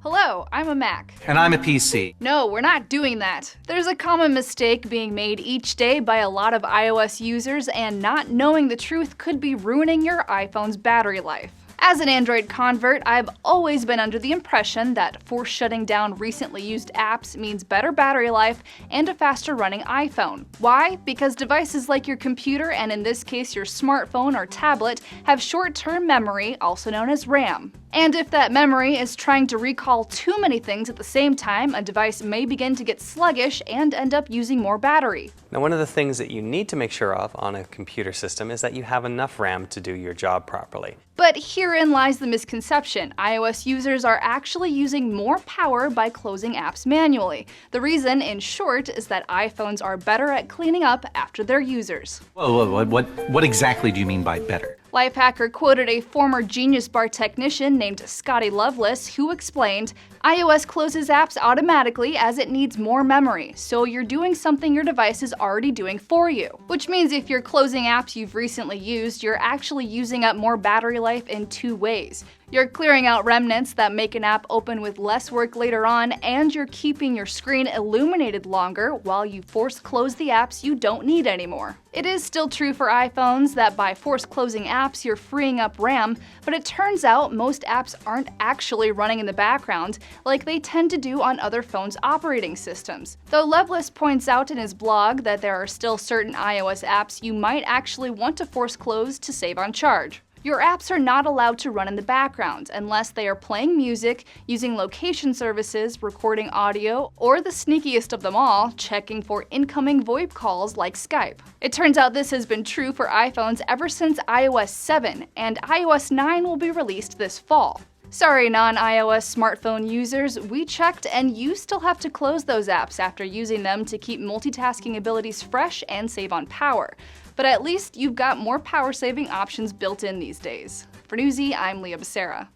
Hello, I'm a Mac. And I'm a PC. No, we're not doing that. There's a common mistake being made each day by a lot of iOS users, and not knowing the truth could be ruining your iPhone's battery life. As an Android convert, I've always been under the impression that force shutting down recently used apps means better battery life and a faster running iPhone. Why? Because devices like your computer, and in this case your smartphone or tablet, have short-term memory, also known as RAM. And if that memory is trying to recall too many things at the same time, a device may begin to get sluggish and end up using more battery. Now, one of the things that you need to make sure of on a computer system is that you have enough RAM to do your job properly. But herein lies the misconception. iOS users are actually using more power by closing apps manually. The reason, in short, is that iPhones are better at cleaning up after their users. Whoa, what exactly do you mean by better? Lifehacker quoted a former Genius Bar technician named Scotty Loveless, who explained, iOS closes apps automatically as it needs more memory, so you're doing something your device is already doing for you. Which means if you're closing apps you've recently used, you're actually using up more battery life in two ways. You're clearing out remnants that make an app open with less work later on, and you're keeping your screen illuminated longer while you force close the apps you don't need anymore. It is still true for iPhones that by force closing apps you're freeing up RAM, but it turns out most apps aren't actually running in the background like they tend to do on other phones' operating systems. Though Loveless points out in his blog that there are still certain iOS apps you might actually want to force close to save on charge. Your apps are not allowed to run in the background unless they are playing music, using location services, recording audio, or the sneakiest of them all, checking for incoming VoIP calls like Skype. It turns out this has been true for iPhones ever since iOS 7, and iOS 9 will be released this fall. Sorry, non-iOS smartphone users, we checked and you still have to close those apps after using them to keep multitasking abilities fresh and save on power. But at least you've got more power-saving options built in these days. For Newsy, I'm Leah Becerra.